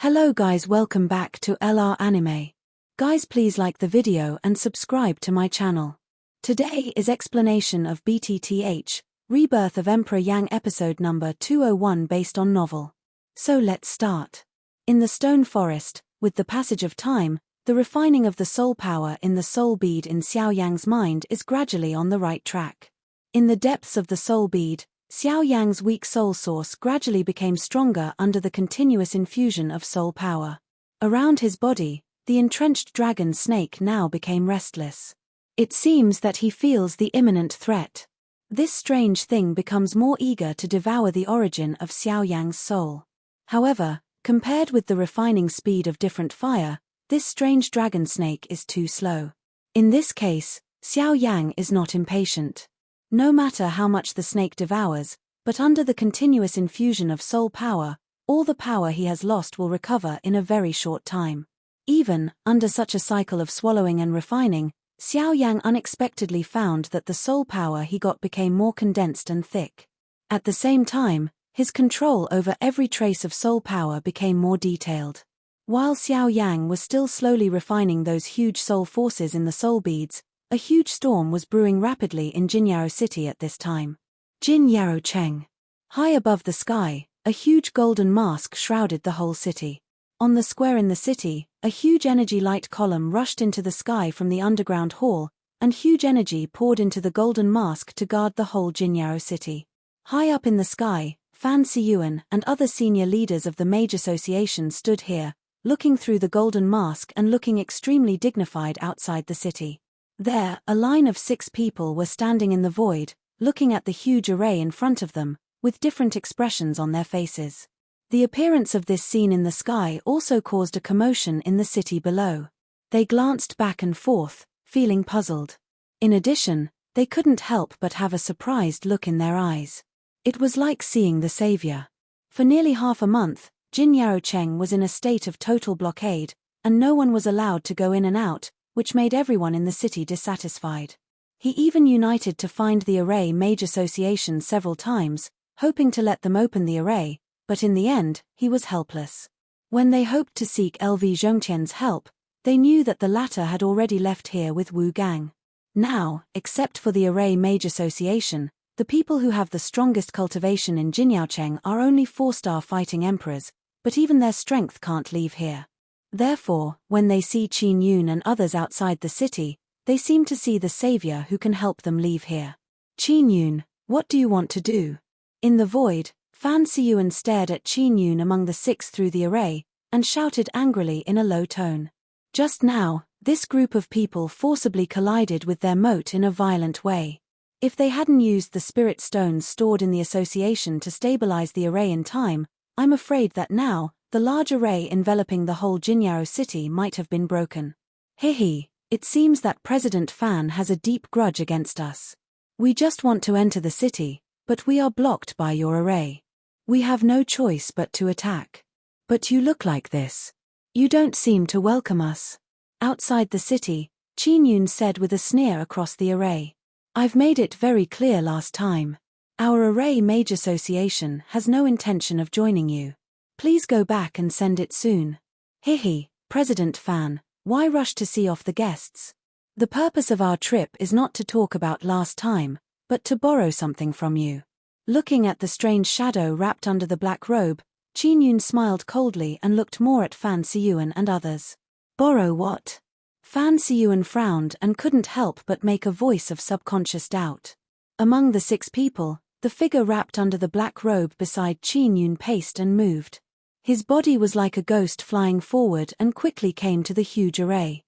Hello guys, welcome back to LR Anime. Guys, please like the video and subscribe to my channel. Today is explanation of BTTH Rebirth of Emperor Yang episode number 201 based on novel. So let's start. In the stone forest, with the passage of time, the refining of the soul power in the soul bead in Xiao Yan's mind is gradually on the right track. In the depths of the soul bead, Xiao Yan's weak soul source gradually became stronger under the continuous infusion of soul power. Around his body, the entrenched dragon snake now became restless. It seems that he feels the imminent threat. This strange thing becomes more eager to devour the origin of Xiao Yan's soul. However, compared with the refining speed of different fire, this strange dragon snake is too slow. In this case, Xiao Yan is not impatient. No matter how much the snake devours, but under the continuous infusion of soul power, all the power he has lost will recover in a very short time. Even under such a cycle of swallowing and refining, Xiao Yan unexpectedly found that the soul power he got became more condensed and thick. At the same time, his control over every trace of soul power became more detailed. While Xiao Yan was still slowly refining those huge soul forces in the soul beads, a huge storm was brewing rapidly in Jinyao City at this time. Jinyao Cheng. High above the sky, a huge golden mask shrouded the whole city. On the square in the city, a huge energy light column rushed into the sky from the underground hall, and huge energy poured into the golden mask to guard the whole Jinyao City. High up in the sky, Fan Siyuan and other senior leaders of the Mage Association stood here, looking through the golden mask and looking extremely dignified outside the city. There, a line of 6 people were standing in the void, looking at the huge array in front of them, with different expressions on their faces. The appearance of this scene in the sky also caused a commotion in the city below. They glanced back and forth, feeling puzzled. In addition, they couldn't help but have a surprised look in their eyes. It was like seeing the savior. For nearly half a month, Jinyao Cheng was in a state of total blockade, and no one was allowed to go in and out, which made everyone in the city dissatisfied. He even united to find the Array Mage Association several times, hoping to let them open the array, but in the end, he was helpless. When they hoped to seek LV Zhongqian's help, they knew that the latter had already left here with Wu Gang. Now, except for the Array Mage Association, the people who have the strongest cultivation in Jinyaocheng are only 4-star fighting emperors, but even their strength can't leave here. Therefore, when they see Qin Yun and others outside the city, they seem to see the savior who can help them leave here. Qin Yun, what do you want to do? In the void, Fan Siyuan stared at Qin Yun among the 6 through the array, and shouted angrily in a low tone. Just now, this group of people forcibly collided with their moat in a violent way. If they hadn't used the spirit stones stored in the association to stabilize the array in time, I'm afraid that now, the large array enveloping the whole Jinyao city might have been broken. Hehe, it seems that President Fan has a deep grudge against us. We just want to enter the city, but we are blocked by your array. We have no choice but to attack. But you look like this. You don't seem to welcome us. Outside the city, Qin Yun said with a sneer across the array. I've made it very clear last time. Our Array Mage Association has no intention of joining you. Please go back and send it soon. Hehe, President Fan, why rush to see off the guests? The purpose of our trip is not to talk about last time, but to borrow something from you. Looking at the strange shadow wrapped under the black robe, Qin Yun smiled coldly and looked more at Fan Siyuan and others. Borrow what? Fan Siyuan frowned and couldn't help but make a voice of subconscious doubt. Among the 6 people, the figure wrapped under the black robe beside Qin Yun paced and moved. His body was like a ghost flying forward and quickly came to the huge array.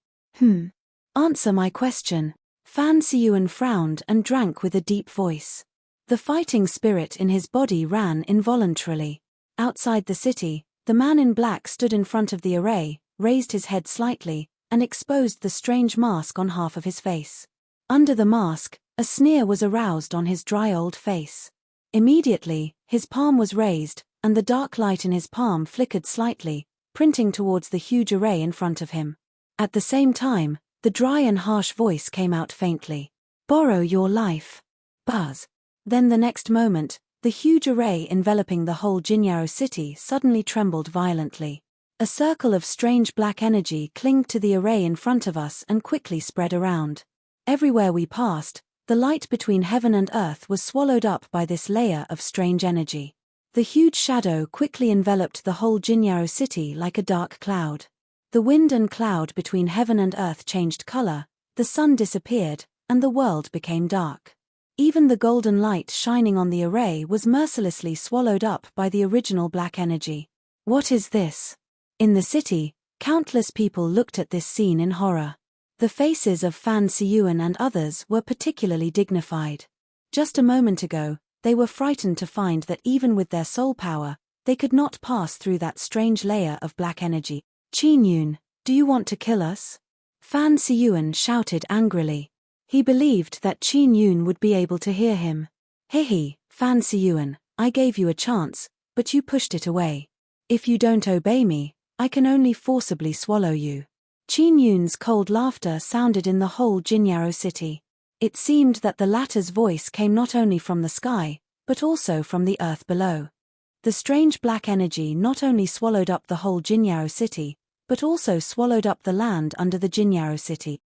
Answer my question. Fan Siyuan frowned and drank with a deep voice. The fighting spirit in his body ran involuntarily. Outside the city, the man in black stood in front of the array, raised his head slightly, and exposed the strange mask on half of his face. Under the mask, a sneer was aroused on his dry old face. Immediately, his palm was raised, and the dark light in his palm flickered slightly, printing towards the huge array in front of him. At the same time, the dry and harsh voice came out faintly. Borrow your life. Buzz. Then the next moment, the huge array enveloping the whole Jinyao city suddenly trembled violently. A circle of strange black energy clinged to the array in front of us and quickly spread around. Everywhere we passed, the light between heaven and earth was swallowed up by this layer of strange energy. The huge shadow quickly enveloped the whole Jinyao city like a dark cloud. The wind and cloud between heaven and earth changed color, the sun disappeared, and the world became dark. Even the golden light shining on the array was mercilessly swallowed up by the original black energy. What is this? In the city, countless people looked at this scene in horror. The faces of Fan Siyuan and others were particularly dignified. Just a moment ago, they were frightened to find that even with their soul power, they could not pass through that strange layer of black energy. Qin Yun, do you want to kill us? Fan Siyuan shouted angrily. He believed that Qin Yun would be able to hear him. Hihi, Fan Siyuan, I gave you a chance, but you pushed it away. If you don't obey me, I can only forcibly swallow you. Qin Yun's cold laughter sounded in the whole Jinyao city. It seemed that the latter's voice came not only from the sky, but also from the earth below. The strange black energy not only swallowed up the whole Jinyao city, but also swallowed up the land under the Jinyao city.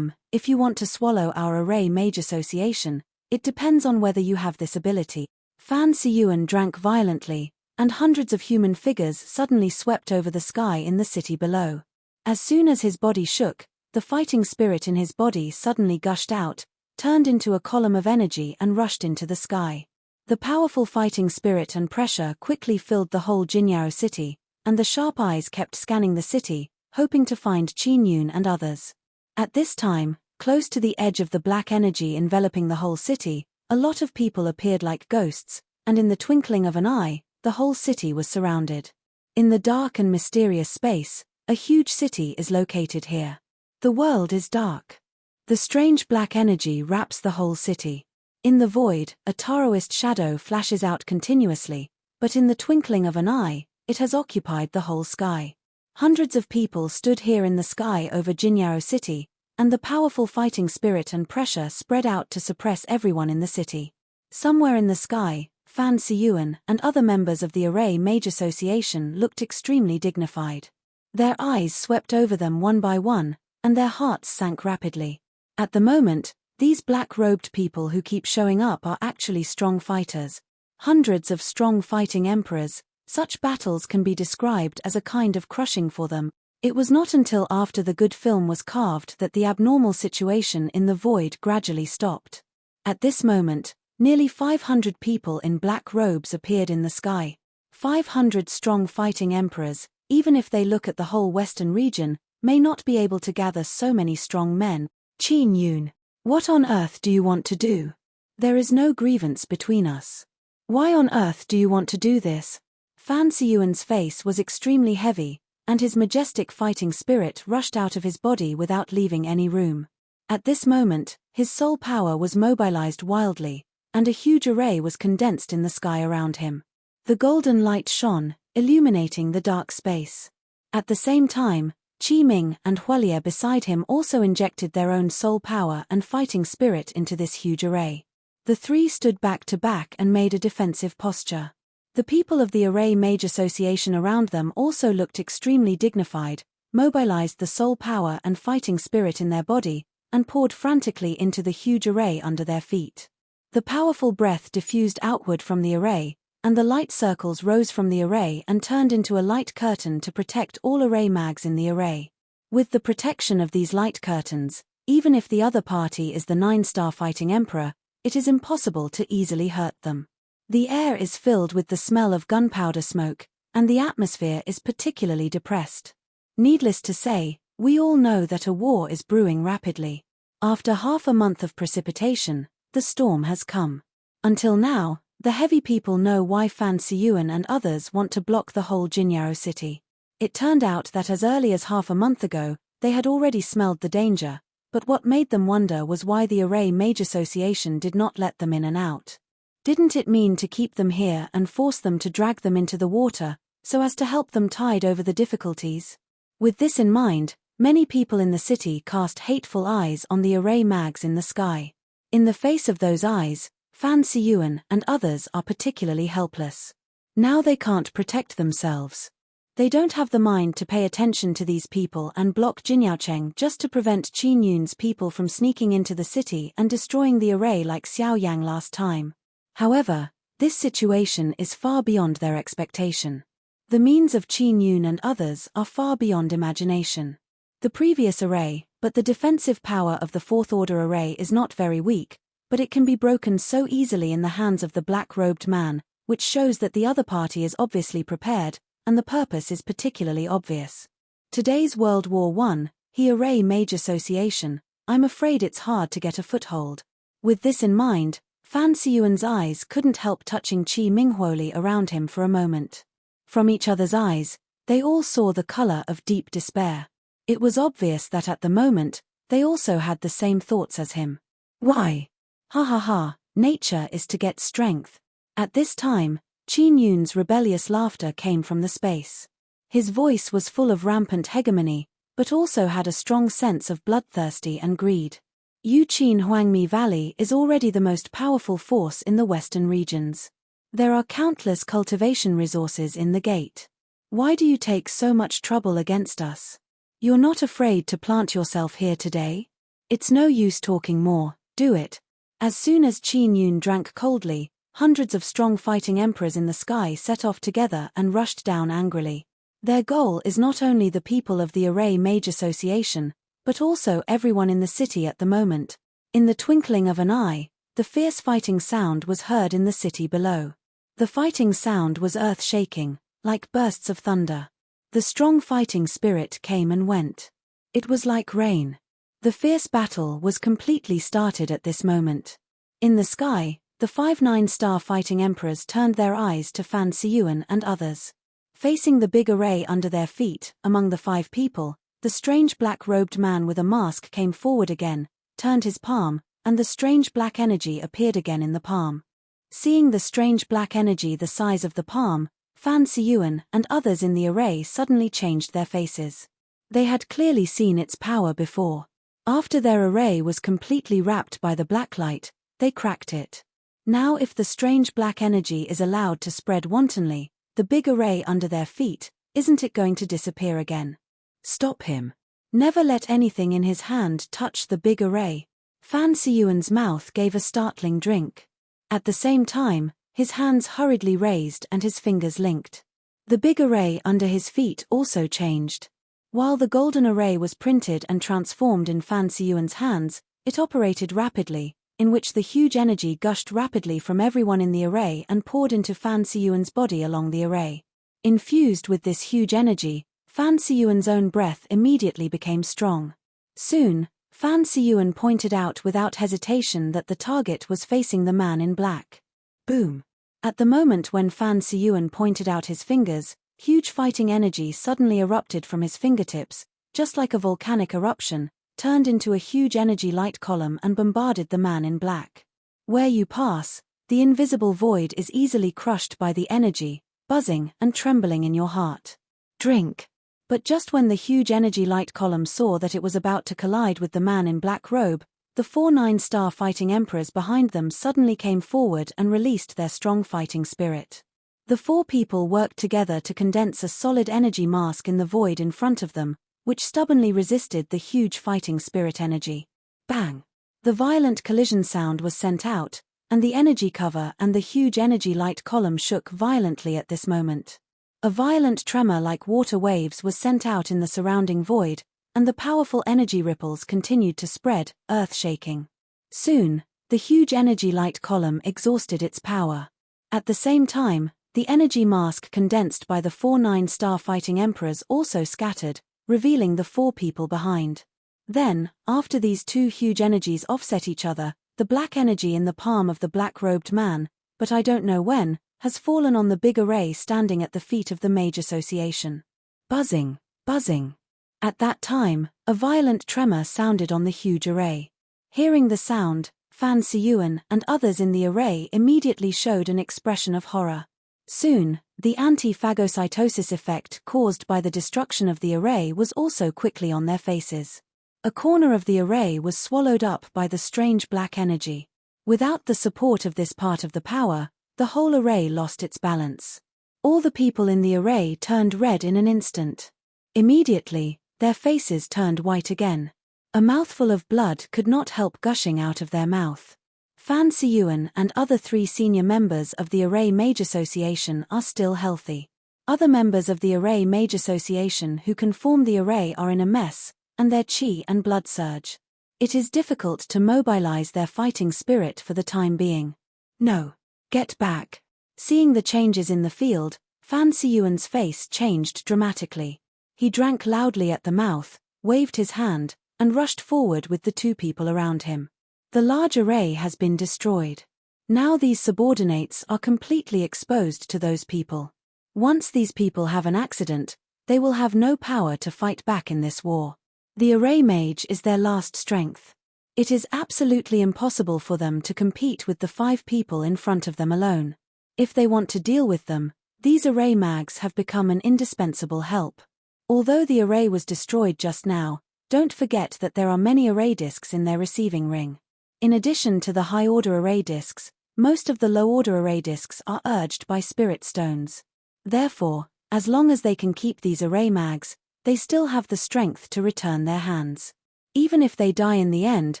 If you want to swallow our array mage association, it depends on whether you have this ability. Fan Siyuan drank violently, and hundreds of human figures suddenly swept over the sky in the city below. As soon as his body shook, the fighting spirit in his body suddenly gushed out, turned into a column of energy and rushed into the sky. The powerful fighting spirit and pressure quickly filled the whole Jinyao city, and the sharp eyes kept scanning the city, hoping to find Qin Yun and others. At this time, close to the edge of the black energy enveloping the whole city, a lot of people appeared like ghosts, and in the twinkling of an eye, the whole city was surrounded. In the dark and mysterious space, a huge city is located here. The world is dark. The strange black energy wraps the whole city. In the void, a Taoist shadow flashes out continuously, but in the twinkling of an eye, it has occupied the whole sky. Hundreds of people stood here in the sky over Jinyao city, and the powerful fighting spirit and pressure spread out to suppress everyone in the city. Somewhere in the sky, Fan Siyuan and other members of the Array Mage Association looked extremely dignified. Their eyes swept over them one by one, and their hearts sank rapidly. At the moment, these black-robed people who keep showing up are actually strong fighters. Hundreds of strong fighting emperors. Such battles can be described as a kind of crushing for them. It was not until after the good film was carved that the abnormal situation in the void gradually stopped. At this moment, nearly 500 people in black robes appeared in the sky. 500 strong fighting emperors, even if they look at the whole western region, may not be able to gather so many strong men. Qin Yun, what on earth do you want to do? There is no grievance between us. Why on earth do you want to do this? Fan Siyuan's face was extremely heavy, and his majestic fighting spirit rushed out of his body without leaving any room. At this moment, his soul power was mobilized wildly, and a huge array was condensed in the sky around him. The golden light shone, illuminating the dark space. At the same time, Qi Ming and Hualia beside him also injected their own soul power and fighting spirit into this huge array. The three stood back to back and made a defensive posture. The people of the Array Mage Association around them also looked extremely dignified, mobilized the soul power and fighting spirit in their body, and poured frantically into the huge array under their feet. The powerful breath diffused outward from the array, and the light circles rose from the array and turned into a light curtain to protect all array mags in the array. With the protection of these light curtains, even if the other party is the 9-star fighting emperor, it is impossible to easily hurt them. The air is filled with the smell of gunpowder smoke, and the atmosphere is particularly depressed. Needless to say, we all know that a war is brewing rapidly. After half a month of precipitation, the storm has come. Until now, the heavy people know why Fan Siyuan and others want to block the whole Jinyao city. It turned out that as early as half a month ago, they had already smelled the danger, but what made them wonder was why the Array Mage Association did not let them in and out. Didn't it mean to keep them here and force them to drag them into the water, so as to help them tide over the difficulties? With this in mind, many people in the city cast hateful eyes on the array mags in the sky. In the face of those eyes, Fan Siyuan and others are particularly helpless. Now they can't protect themselves. They don't have the mind to pay attention to these people and block Jinyaocheng just to prevent Qin Yun's people from sneaking into the city and destroying the array like Xiao Yang last time. However, this situation is far beyond their expectation. The means of Qin Yun and others are far beyond imagination. The previous array, but the defensive power of the Fourth Order array is not very weak, but it can be broken so easily in the hands of the black-robed man, which shows that the other party is obviously prepared, and the purpose is particularly obvious. Today's World War I, He Array Mage Association, I'm afraid it's hard to get a foothold. With this in mind, Fan Siyuan's eyes couldn't help touching Qi Minghuoli around him for a moment. From each other's eyes, they all saw the color of deep despair. It was obvious that at the moment, they also had the same thoughts as him. Why? Ha ha ha, nature is to get strength. At this time, Qin Yun's rebellious laughter came from the space. His voice was full of rampant hegemony, but also had a strong sense of bloodthirsty and greed. Yuqin Huangmi Valley is already the most powerful force in the western regions. There are countless cultivation resources in the gate. Why do you take so much trouble against us? You're not afraid to plant yourself here today? It's no use talking more, do it. As soon as Qin Yun drank coldly, hundreds of strong fighting emperors in the sky set off together and rushed down angrily. Their goal is not only the people of the Array Mage Association, but also everyone in the city at the moment. In the twinkling of an eye, the fierce fighting sound was heard in the city below. The fighting sound was earth-shaking, like bursts of thunder. The strong fighting spirit came and went. It was like rain. The fierce battle was completely started at this moment. In the sky, the 5 9-star fighting emperors turned their eyes to Fan Siyuan and others. Facing the big array under their feet, among the 5 people, the strange black-robed man with a mask came forward again, turned his palm, and the strange black energy appeared again in the palm. Seeing the strange black energy the size of the palm, Fan Siyuan and others in the array suddenly changed their faces. They had clearly seen its power before. After their array was completely wrapped by the black light, they cracked it. Now if the strange black energy is allowed to spread wantonly, the big array under their feet, isn't it going to disappear again? Stop him. Never let anything in his hand touch the big array. Fan Siyuan's mouth gave a startling drink. At the same time, his hands hurriedly raised and his fingers linked. The big array under his feet also changed. While the golden array was printed and transformed in Fan Siyuan's hands, it operated rapidly, in which the huge energy gushed rapidly from everyone in the array and poured into Fan Siyuan's body along the array. Infused with this huge energy, Fan Siyuan's own breath immediately became strong. Soon, Fan Siyuan pointed out without hesitation that the target was facing the man in black. Boom! At the moment when Fan Siyuan pointed out his fingers, huge fighting energy suddenly erupted from his fingertips, just like a volcanic eruption, turned into a huge energy light column and bombarded the man in black. Where you pass, the invisible void is easily crushed by the energy, buzzing and trembling in your heart. Drink! But just when the huge energy light column saw that it was about to collide with the man in black robe, the 4 9-star fighting emperors behind them suddenly came forward and released their strong fighting spirit. The 4 people worked together to condense a solid energy mask in the void in front of them, which stubbornly resisted the huge fighting spirit energy. Bang! The violent collision sound was sent out, and the energy cover and the huge energy light column shook violently at this moment. A violent tremor like water waves was sent out in the surrounding void, and the powerful energy ripples continued to spread, earth-shaking. Soon, the huge energy light column exhausted its power. At the same time, the energy mask condensed by the 4 9-star fighting emperors also scattered, revealing the 4 people behind. Then, after these 2 huge energies offset each other, the black energy in the palm of the black-robed man, but I don't know when, has fallen on the big array standing at the feet of the Mage Association. Buzzing, buzzing. At that time, a violent tremor sounded on the huge array. Hearing the sound, Fan Siyuan and others in the array immediately showed an expression of horror. Soon, the anti-phagocytosis effect caused by the destruction of the array was also quickly on their faces. A corner of the array was swallowed up by the strange black energy. Without the support of this part of the power, the whole array lost its balance. All the people in the array turned red in an instant. Immediately, their faces turned white again. A mouthful of blood could not help gushing out of their mouth. Fan Siyuan and other 3 senior members of the Array Mage Association are still healthy. Other members of the Array Mage Association who can form the array are in a mess, and their chi and blood surge. It is difficult to mobilize their fighting spirit for the time being. No. Get back. Seeing the changes in the field, Fan Siyuan's face changed dramatically. He drank loudly at the mouth, waved his hand, and rushed forward with the 2 people around him. The large array has been destroyed. Now these subordinates are completely exposed to those people. Once these people have an accident, they will have no power to fight back in this war. The array mage is their last strength. It is absolutely impossible for them to compete with the 5 people in front of them alone. If they want to deal with them, these array mags have become an indispensable help. Although the array was destroyed just now, don't forget that there are many array discs in their receiving ring. In addition to the high-order array discs, most of the low-order array discs are urged by spirit stones. Therefore, as long as they can keep these array mags, they still have the strength to return their hands. Even if they die in the end,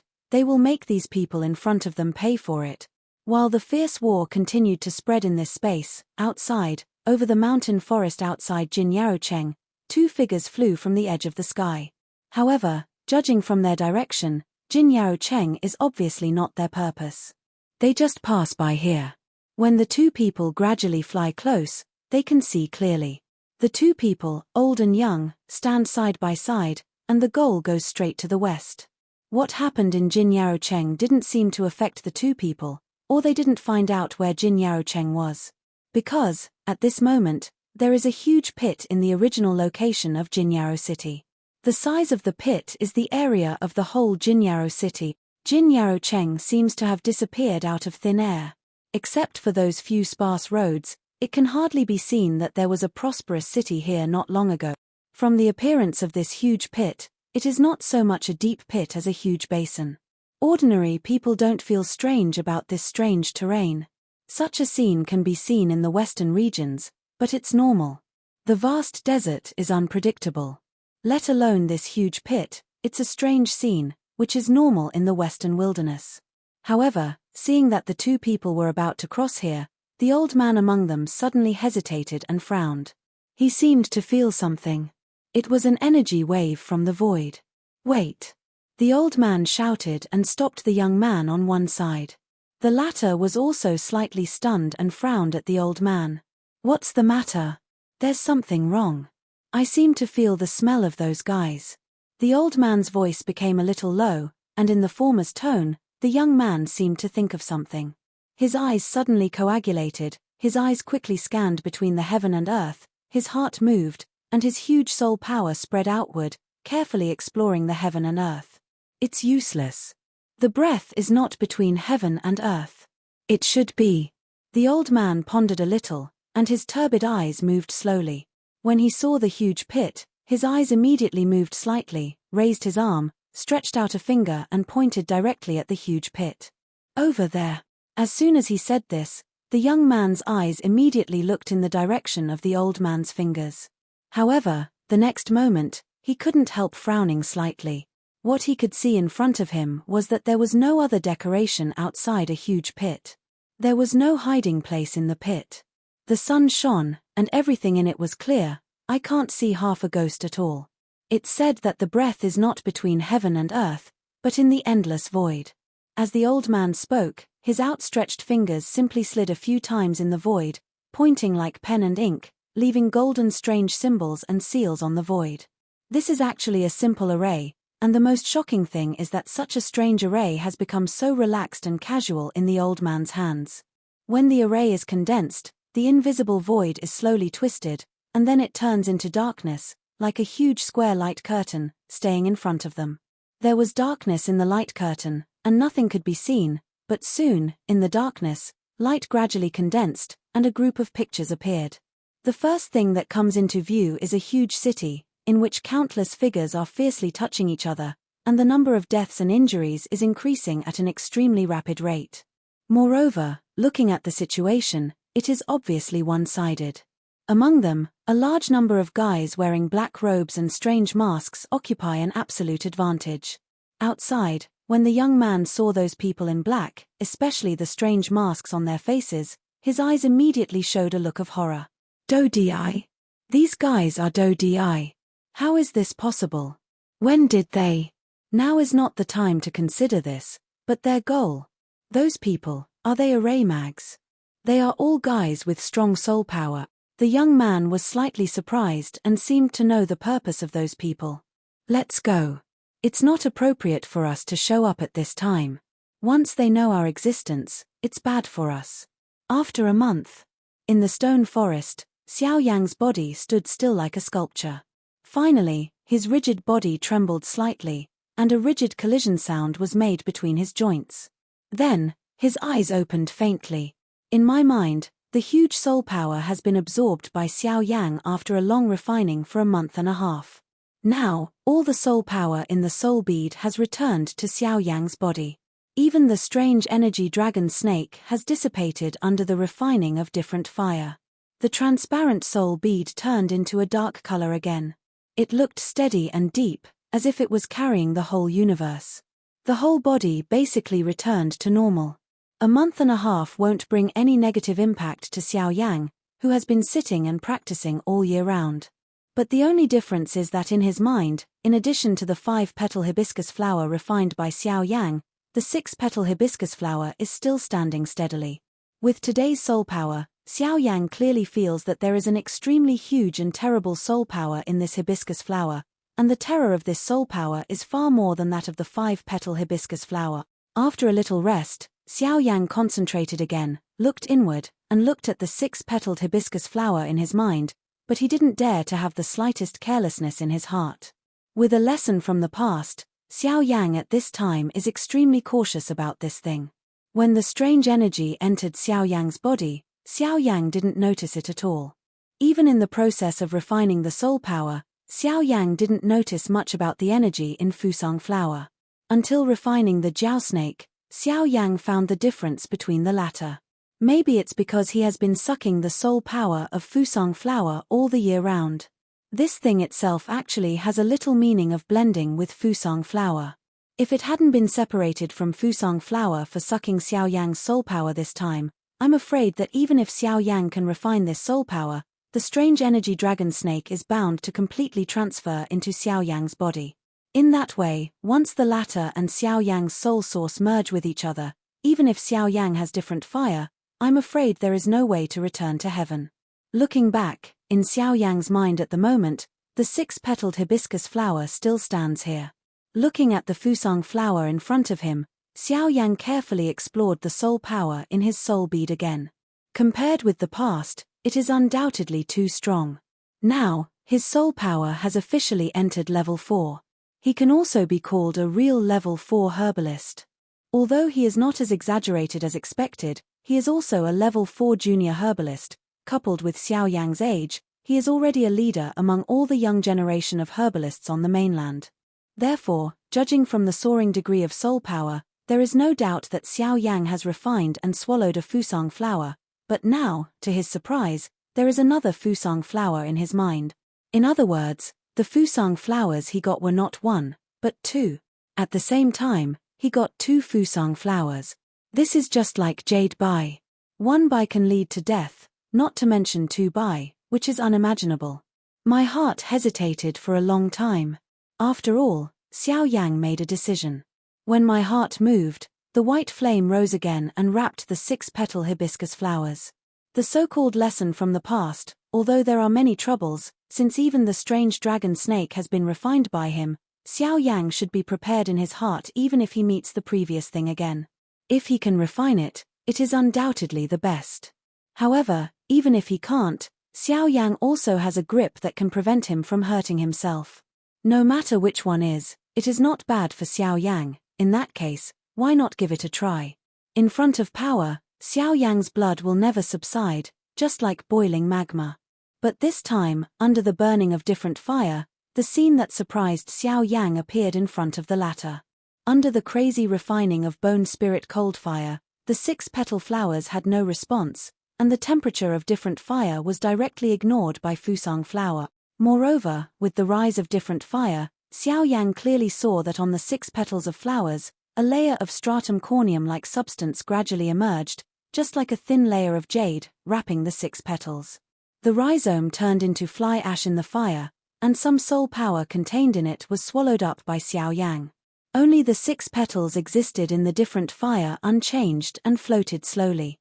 they will make these people in front of them pay for it. While the fierce war continued to spread in this space, outside, over the mountain forest outside Jinyaocheng, 2 figures flew from the edge of the sky. However, judging from their direction, Jinyaocheng is obviously not their purpose. They just pass by here. When the 2 people gradually fly close, they can see clearly. The 2 people, old and young, stand side by side, and the goal goes straight to the west. What happened in Jinyaocheng didn't seem to affect the 2 people, or they didn't find out where Jinyaocheng was. Because, at this moment, there is a huge pit in the original location of Jinyao City. The size of the pit is the area of the whole Jinyao City. Jinyaocheng seems to have disappeared out of thin air. Except for those few sparse roads, it can hardly be seen that there was a prosperous city here not long ago. From the appearance of this huge pit, it is not so much a deep pit as a huge basin. Ordinary people don't feel strange about this strange terrain. Such a scene can be seen in the western regions, but it's normal. The vast desert is unpredictable. Let alone this huge pit, it's a strange scene, which is normal in the western wilderness. However, seeing that the 2 people were about to cross here, the old man among them suddenly hesitated and frowned. He seemed to feel something. It was an energy wave from the void. Wait! The old man shouted and stopped the young man on one side. The latter was also slightly stunned and frowned at the old man. What's the matter? There's something wrong. I seem to feel the smell of those guys. The old man's voice became a little low, and in the former's tone, the young man seemed to think of something. His eyes suddenly coagulated, his eyes quickly scanned between the heaven and earth, his heart moved, and his huge soul power spread outward, carefully exploring the heaven and earth. It's useless. The breath is not between heaven and earth. It should be. The old man pondered a little, and his turbid eyes moved slowly. When he saw the huge pit, his eyes immediately moved slightly, raised his arm, stretched out a finger and pointed directly at the huge pit. Over there. As soon as he said this, the young man's eyes immediately looked in the direction of the old man's fingers. However, the next moment, he couldn't help frowning slightly. What he could see in front of him was that there was no other decoration outside a huge pit. There was no hiding place in the pit. The sun shone, and everything in it was clear. I can't see half a ghost at all. It said that the breath is not between heaven and earth, but in the endless void. As the old man spoke, his outstretched fingers simply slid a few times in the void, pointing like pen and ink, leaving golden strange symbols and seals on the void. This is actually a simple array, and the most shocking thing is that such a strange array has become so relaxed and casual in the old man's hands. When the array is condensed, the invisible void is slowly twisted, and then it turns into darkness, like a huge square light curtain, staying in front of them. There was darkness in the light curtain, and nothing could be seen, but soon, in the darkness, light gradually condensed, and a group of pictures appeared. The first thing that comes into view is a huge city, in which countless figures are fiercely touching each other, and the number of deaths and injuries is increasing at an extremely rapid rate. Moreover, looking at the situation, it is obviously one-sided. Among them, a large number of guys wearing black robes and strange masks occupy an absolute advantage. Outside, when the young man saw those people in black, especially the strange masks on their faces, his eyes immediately showed a look of horror. Do Di? These guys are Do Di. How is this possible? When did they? Now is not the time to consider this, but their goal. Those people, are they array mags? They are all guys with strong soul power. The young man was slightly surprised and seemed to know the purpose of those people. Let's go. It's not appropriate for us to show up at this time. Once they know our existence, it's bad for us. After a month, in the stone forest, Xiao Yang's body stood still like a sculpture. Finally, his rigid body trembled slightly, and a rigid collision sound was made between his joints. Then, his eyes opened faintly. In my mind, the huge soul power has been absorbed by Xiao Yang after a long refining for a month and a half. Now, all the soul power in the soul bead has returned to Xiao Yang's body. Even the strange energy dragon snake has dissipated under the refining of different fire. The transparent soul bead turned into a dark color again. It looked steady and deep, as if it was carrying the whole universe. The whole body basically returned to normal. A month and a half won't bring any negative impact to Xiao Yang, who has been sitting and practicing all year round. But the only difference is that in his mind, in addition to the 5-petal hibiscus flower refined by Xiao Yang, the 6-petal hibiscus flower is still standing steadily. With today's soul power, Xiao Yang clearly feels that there is an extremely huge and terrible soul power in this hibiscus flower, and the terror of this soul power is far more than that of the 5-petal hibiscus flower. After a little rest, Xiao Yang concentrated again, looked inward, and looked at the 6-petaled hibiscus flower in his mind, but he didn't dare to have the slightest carelessness in his heart. With a lesson from the past, Xiao Yang at this time is extremely cautious about this thing. When the strange energy entered Xiao Yang's body, Xiao Yang didn't notice it at all. Even in the process of refining the soul power, Xiao Yang didn't notice much about the energy in Fusang flower. Until refining the Jiao snake, Xiao Yang found the difference between the latter. Maybe it's because he has been sucking the soul power of Fusang flower all the year round. This thing itself actually has a little meaning of blending with Fusang flower. If it hadn't been separated from Fusang flower for sucking Xiao Yang's soul power this time, I'm afraid that even if Xiao Yang can refine this soul power, the strange energy dragon snake is bound to completely transfer into Xiao Yang's body. In that way, once the latter and Xiao Yang's soul source merge with each other, even if Xiao Yang has different fire, I'm afraid there is no way to return to heaven. Looking back, in Xiao Yang's mind at the moment, the 6-petaled hibiscus flower still stands here. Looking at the Fusang flower in front of him, Xiao Yang carefully explored the soul power in his soul bead again. Compared with the past, it is undoubtedly too strong. Now, his soul power has officially entered level 4. He can also be called a real level 4 herbalist. Although he is not as exaggerated as expected, he is also a level 4 junior herbalist. Coupled with Xiao Yang's age, he is already a leader among all the young generation of herbalists on the mainland. Therefore, judging from the soaring degree of soul power, there is no doubt that Xiao Yang has refined and swallowed a Fusang flower, but now, to his surprise, there is another Fusang flower in his mind. In other words, the Fusang flowers he got were not 1, but 2. At the same time, he got 2 Fusang flowers. This is just like Jade Bai. 1 Bai can lead to death, not to mention 2 Bai, which is unimaginable. My heart hesitated for a long time. After all, Xiao Yang made a decision. When my heart moved, the white flame rose again and wrapped the 6-petal hibiscus flowers. The so-called lesson from the past, although there are many troubles, since even the strange dragon snake has been refined by him, Xiao Yang should be prepared in his heart even if he meets the previous thing again. If he can refine it, it is undoubtedly the best. However, even if he can't, Xiao Yang also has a grip that can prevent him from hurting himself. No matter which one is, it is not bad for Xiao Yang. In that case, why not give it a try? In front of power, Xiao Yang's blood will never subside, just like boiling magma. But this time, under the burning of different fire, the scene that surprised Xiao Yang appeared in front of the latter. Under the crazy refining of bone spirit cold fire, the 6-petal flowers had no response, and the temperature of different fire was directly ignored by Fusang flower. Moreover, with the rise of different fire, Xiao Yan clearly saw that on the 6 petals of flowers, a layer of stratum corneum-like substance gradually emerged, just like a thin layer of jade, wrapping the 6 petals. The rhizome turned into fly ash in the fire, and some soul power contained in it was swallowed up by Xiao Yang. Only the 6 petals existed in the different fire unchanged and floated slowly.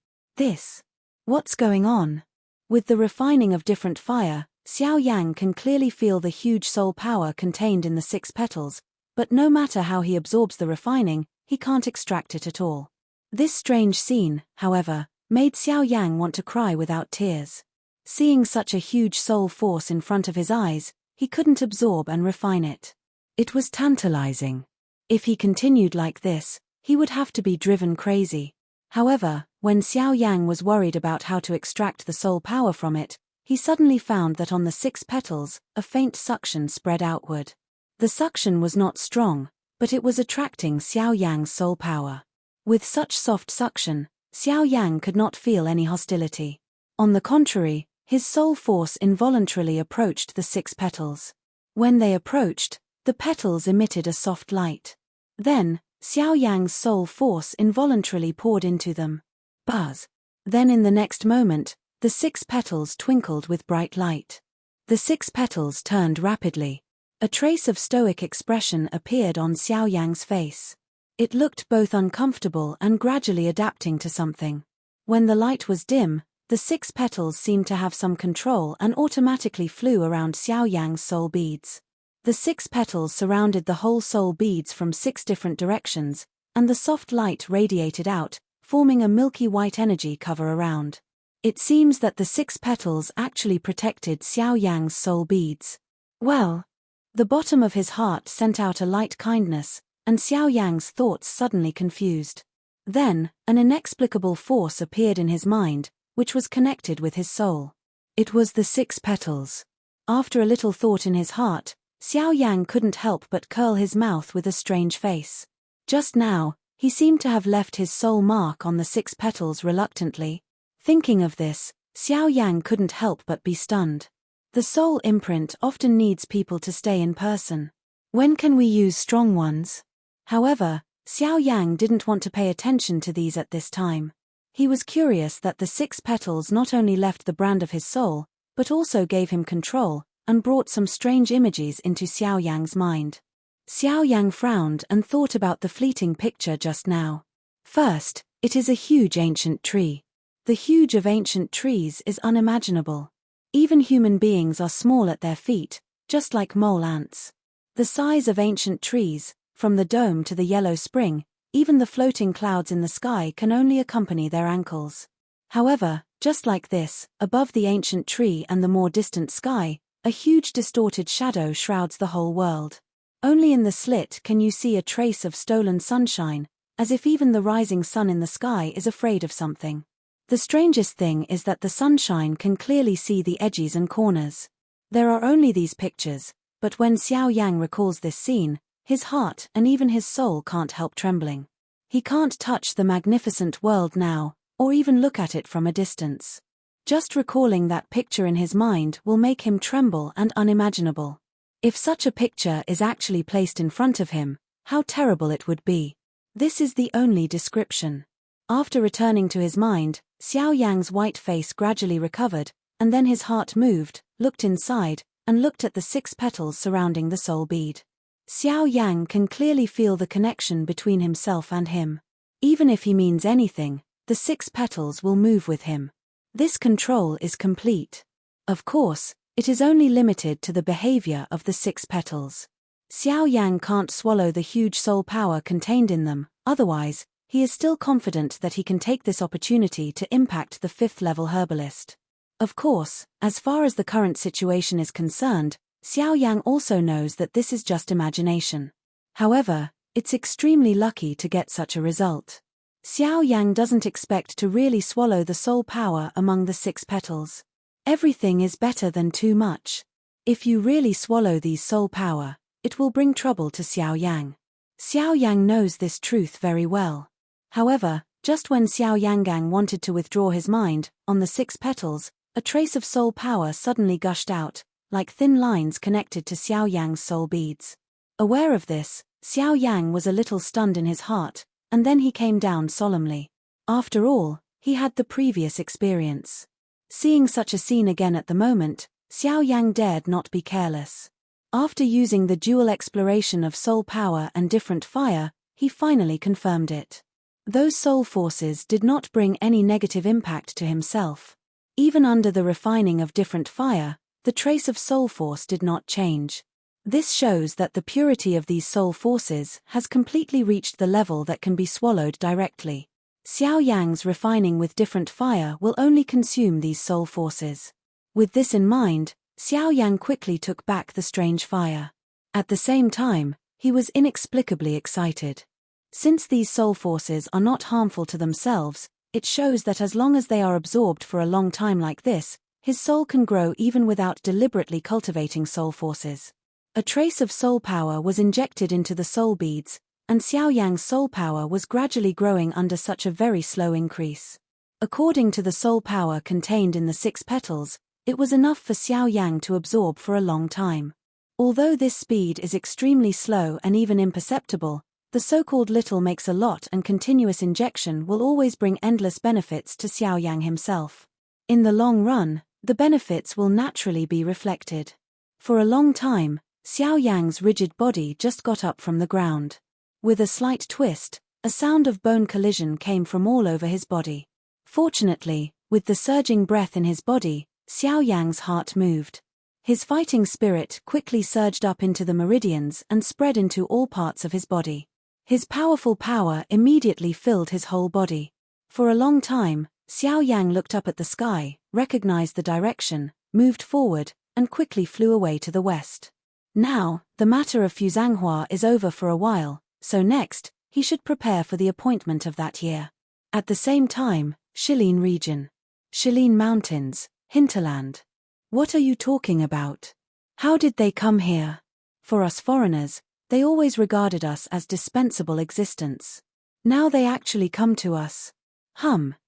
What's going on? With the refining of different fire, Xiao Yang can clearly feel the huge soul power contained in the 6 petals, but no matter how he absorbs the refining, he can't extract it at all. This strange scene, however, made Xiao Yang want to cry without tears. Seeing such a huge soul force in front of his eyes, he couldn't absorb and refine it. It was tantalizing. If he continued like this, he would have to be driven crazy. However, when Xiao Yang was worried about how to extract the soul power from it, he suddenly found that on the 6 petals, a faint suction spread outward. The suction was not strong, but it was attracting Xiao Yang's soul power. With such soft suction, Xiao Yang could not feel any hostility. On the contrary, his soul force involuntarily approached the 6 petals. When they approached, the petals emitted a soft light. Then, Xiao Yang's soul force involuntarily poured into them. Buzz! Then in the next moment, the 6 petals twinkled with bright light. The 6 petals turned rapidly. A trace of stoic expression appeared on Xiao Yang's face. It looked both uncomfortable and gradually adapting to something. When the light was dim, the 6 petals seemed to have some control and automatically flew around Xiao Yang's soul beads. The 6 petals surrounded the whole soul beads from 6 different directions, and the soft light radiated out, forming a milky white energy cover around. It seems that the 6 petals actually protected Xiao Yang's soul beads. Well, the bottom of his heart sent out a light kindness, and Xiao Yang's thoughts suddenly confused. Then, an inexplicable force appeared in his mind, which was connected with his soul. It was the 6 petals. After a little thought in his heart, Xiao Yang couldn't help but curl his mouth with a strange face. Just now, he seemed to have left his soul mark on the 6 petals reluctantly. Thinking of this, Xiao Yang couldn't help but be stunned. The soul imprint often needs people to stay in person. When can we use strong ones? However, Xiao Yang didn't want to pay attention to these at this time. He was curious that the 6 petals not only left the brand of his soul, but also gave him control, and brought some strange images into Xiao Yang's mind. Xiao Yang frowned and thought about the fleeting picture just now. First, it is a huge ancient tree. The huge of ancient trees is unimaginable. Even human beings are small at their feet, just like mole ants. The size of ancient trees, from the dome to the yellow spring, even the floating clouds in the sky can only accompany their ankles. However, just like this, above the ancient tree and the more distant sky, a huge distorted shadow shrouds the whole world. Only in the slit can you see a trace of stolen sunshine, as if even the rising sun in the sky is afraid of something. The strangest thing is that the sunshine can clearly see the edges and corners. There are only these pictures, but when Xiao Yang recalls this scene, his heart and even his soul can't help trembling. He can't touch the magnificent world now, or even look at it from a distance. Just recalling that picture in his mind will make him tremble and unimaginable. If such a picture is actually placed in front of him, how terrible it would be. This is the only description. After returning to his mind, Xiao Yang's white face gradually recovered, and then his heart moved, looked inside, and looked at the 6 petals surrounding the soul bead. Xiao Yang can clearly feel the connection between himself and him. Even if he means anything, the 6 petals will move with him. This control is complete. Of course, it is only limited to the behavior of the 6 petals. Xiao Yang can't swallow the huge soul power contained in them, otherwise, he is still confident that he can take this opportunity to impact the 5th level herbalist. Of course, as far as the current situation is concerned, Xiao Yang also knows that this is just imagination. However, it's extremely lucky to get such a result. Xiao Yang doesn't expect to really swallow the soul power among the 6 petals. Everything is better than too much. If you really swallow these soul power, it will bring trouble to Xiao Yang. Xiao Yang knows this truth very well. However, Just when Xiao Yangang wanted to withdraw his mind, on the 6 petals, a trace of soul power suddenly gushed out, like thin lines connected to Xiao Yang's soul beads. Aware of this, Xiao Yang was a little stunned in his heart, and then he came down solemnly. After all, he had the previous experience. Seeing such a scene again at the moment, Xiao Yang dared not be careless. After using the dual exploration of soul power and different fire, he finally confirmed it. Those soul forces did not bring any negative impact to himself. Even under the refining of different fire, the trace of soul force did not change. This shows that the purity of these soul forces has completely reached the level that can be swallowed directly. Xiao Yang's refining with different fire will only consume these soul forces. With this in mind, Xiao Yang quickly took back the strange fire. At the same time, he was inexplicably excited. Since these soul forces are not harmful to themselves, it shows that as long as they are absorbed for a long time like this, his soul can grow even without deliberately cultivating soul forces. A trace of soul power was injected into the soul beads, and Xiao Yang's soul power was gradually growing under such a very slow increase. According to the soul power contained in the 6 petals, it was enough for Xiao Yang to absorb for a long time. Although this speed is extremely slow and even imperceptible, the so-called little makes a lot and continuous injection will always bring endless benefits to Xiao Yang himself. In the long run, the benefits will naturally be reflected. For a long time, Xiao Yang's rigid body just got up from the ground. With a slight twist, a sound of bone collision came from all over his body. Fortunately, with the surging breath in his body, Xiao Yang's heart moved. His fighting spirit quickly surged up into the meridians and spread into all parts of his body. His powerful power immediately filled his whole body. For a long time, Xiao Yang looked up at the sky, recognized the direction, moved forward, and quickly flew away to the west. Now, the matter of Fuzanghua is over for a while, so next, he should prepare for the appointment of that year. At the same time, Shilin region. Shilin Mountains, hinterland. What are you talking about? How did they come here? For us foreigners, they always regarded us as dispensable existence. Now they actually come to us.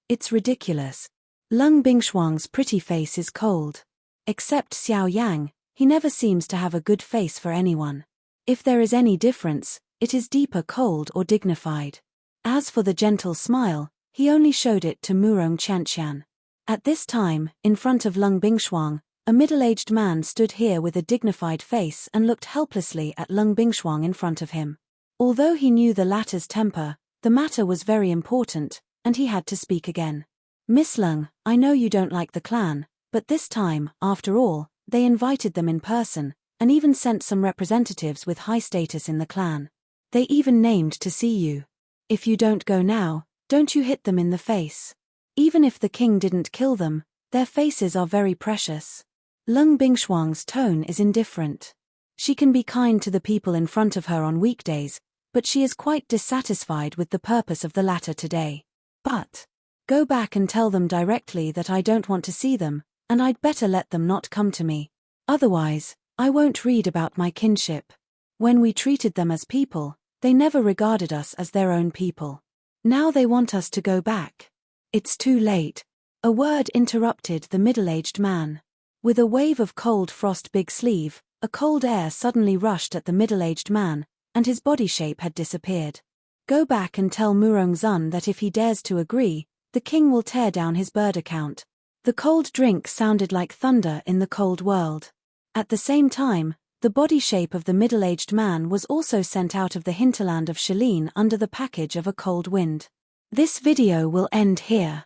It's ridiculous. Lung Bingshuang's pretty face is cold. Except Xiao Yang, he never seems to have a good face for anyone. If there is any difference, it is deeper cold or dignified. As for the gentle smile, he only showed it to Murong Qianqian. At this time, in front of Lung Bingshuang, a middle-aged man stood here with a dignified face and looked helplessly at Lung Bingshuang in front of him. Although he knew the latter's temper, the matter was very important, and he had to speak again. Miss Lung, I know you don't like the clan, but this time, after all, they invited them in person, and even sent some representatives with high status in the clan. They even named to see you. If you don't go now, don't you hit them in the face. Even if the king didn't kill them, their faces are very precious. Lung Bingshuang's tone is indifferent. She can be kind to the people in front of her on weekdays, but she is quite dissatisfied with the purpose of the latter today. But go back and tell them directly that I don't want to see them, and I'd better let them not come to me. Otherwise, I won't read about my kinship. When we treated them as people, they never regarded us as their own people. Now they want us to go back. It's too late. A word interrupted the middle-aged man. With a wave of cold frost big sleeve, a cold air suddenly rushed at the middle-aged man, and his body shape had disappeared. Go back and tell Murong Zun that if he dares to agree, the king will tear down his bird account. The cold drink sounded like thunder in the cold world. At the same time, the body shape of the middle-aged man was also sent out of the hinterland of Shilin under the package of a cold wind. This video will end here.